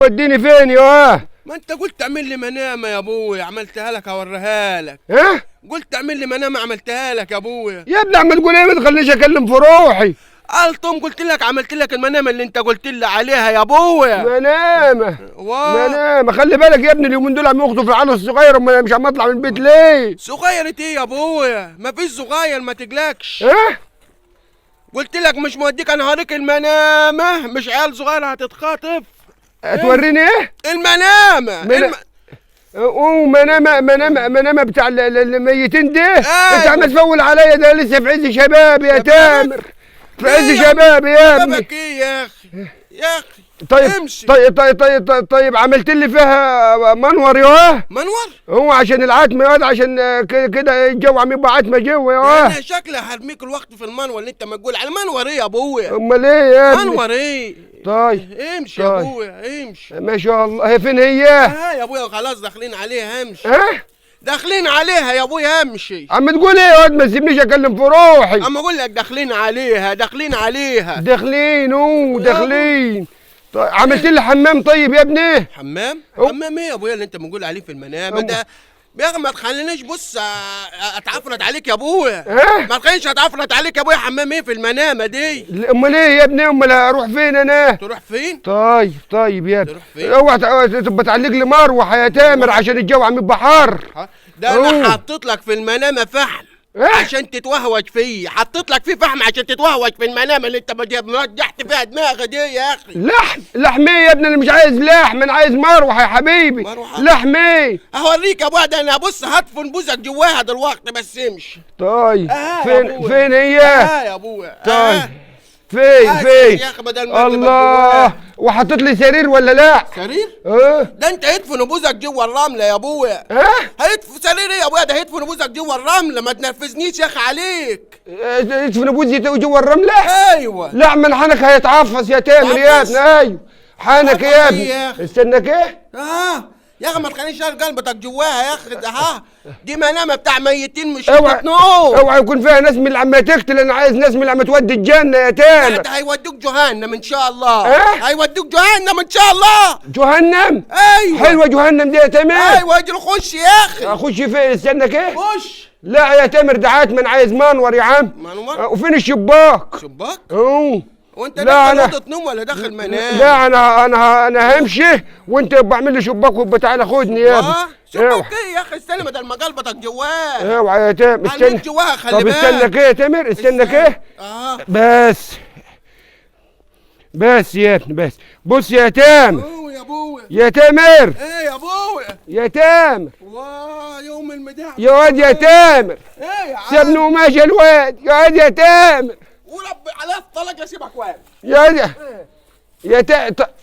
وديني فين يا؟ ما انت قلت تعمل لي منامه يا ابويا، عملتها لك اوريها لك. ها؟ قلت تعمل لي منامه عملتها لك يا ابويا. يا ابني عم تقول ايه؟ ما تخلينيش اكلم في روحي. قلتم قلت لك عملت لك المنامه اللي انت قلت لي عليها يا ابويا. منامه منامه. خلي بالك يا ابني اليومين دول عم يخطفوا العيال الصغير، مش عم اطلع من البيت ليه؟ صغيرة ايه يا ابويا؟ ما فيش صغير، ما تقلقش. ها؟ قلت لك مش موديك انا هوريك المنامه، مش عيال صغيره هتتخاطف. توريني ايه؟ المنامه منامه بتاع الميتين ده. انت عم أيوة. تفول عليا، ده لسه في عز شبابي يا تامر، في عز شبابي يا ابني. شبابك ايه يا اخي؟ يا اخي طيب امشي. طيب عملت لي فيها منور يا منور؟ هو عشان العتمه يا عشان كده الجو عم يبقى عتمه جوا يا انا شكلها هرميك الوقت في المنور اللي انت ما تقول على منور ايه يا ابويا؟ امال ايه يا ابني؟ منور ايه؟ طيب امشي يا ابويا امشي. ما شاء الله. هي فين هي؟ ها يا ابويا خلاص داخلين عليها، امشي. ها؟ داخلين عليها يا ابويا، امشي. عم تقول ايه يا واد؟ ما تسيبنيش اكلم في روحي. اما اقول لك داخلين عليها، داخلين عليها. داخلين. طيب عملت لي حمام طيب يا ابني؟ حمام ايه يا ابويا اللي انت بنقول عليه في المنام ده؟ يا اخي ما تخلينيش بص اتعفرت عليك يا ابويا. ما تخلينيش اتعفرت عليك يا ابويا. حمام ايه في المنامه دي؟ امال ايه يا ابني؟ امال اروح فين انا؟ تروح فين؟ طيب يا ابني تروح فين؟ اوعى تبقى تعلق لي مروحه يا تامر عشان الجو عم يبقى حر. ده انا حطيت لك في المنامه فحم عشان تتوهوج فيه، حطيت لك فيه فحم عشان تتوهوج في المنامه اللي انت مرجحت فيها دماغك دي يا اخي. لحم ايه يا ابني؟ انا مش عايز لحم، انا عايز مروحه يا حبيبي. مروحة؟ لحم ايه؟ اوريك يا ابويا، ده انا بص هدفن بوزك جواها دلوقتي، بس امشي. طيب فين هي؟ يا ابويا. طيب فين يا اخي بدل ما الله. وحطيت لي سرير ولا لا؟ سرير؟ ده انت هيدفن بوزك جوا الرمله يا ابويا. هيدفن سرير ايه يا ابويا؟ ده هيدفن بوزك جوا الرمله، ما تنرفزنيش يا اخي عليك. يدفن بوزي جوا الرمله؟ ايوه. لا من حنك هيتعفص يا تامر يا ابني. ايوه حنك يا ابني. استناك ايه؟ يا اخي ما تخلينيش قلبتك جواها يا اخي. دي منامه بتاع ميتين مش نوم. اوعى يكون فيها ناس من اللي عم تقتل. انا عايز ناس من اللي عم تودي الجنه يا تامر. ده هيودوك جهنم ان شاء الله. هيودوك جهنم ان شاء الله. جهنم؟ ايوه. حلوه جهنم دي يا تامر. ايوه اجري خش يا اخي. اخش فين؟ استناك ايه؟ خش. لا يا تامر ده عتمن، عايز منور يا عم. منور؟ وفين الشباك؟ شباك؟ وانت داخل اوضه نوم ولا داخل منام؟ لا انا همشي وانت بعمل لي شباك وتعالى خدني يا ابني. شباك ايه يا اخي؟ استنى بدل ما قلبتك جواه. اوعى يا تامر استنى جواها. خلي بالك. طب استنى كده يا تامر، استنى كده. بس يا ابني بس. بص يا تامر. يا ابويا. يا تامر. ايه يا ابويا؟ يا تامر. يوم المداح يا واد يا تامر. ايه يا عم؟ سيبني وماشي الواد يا واد يا تامر. وربي على الطلاق اسيبك واقف.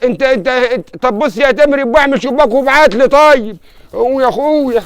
انت طب بص يا تامر، يبقى اعمل شباك وابعت لي. طيب يا اخويا.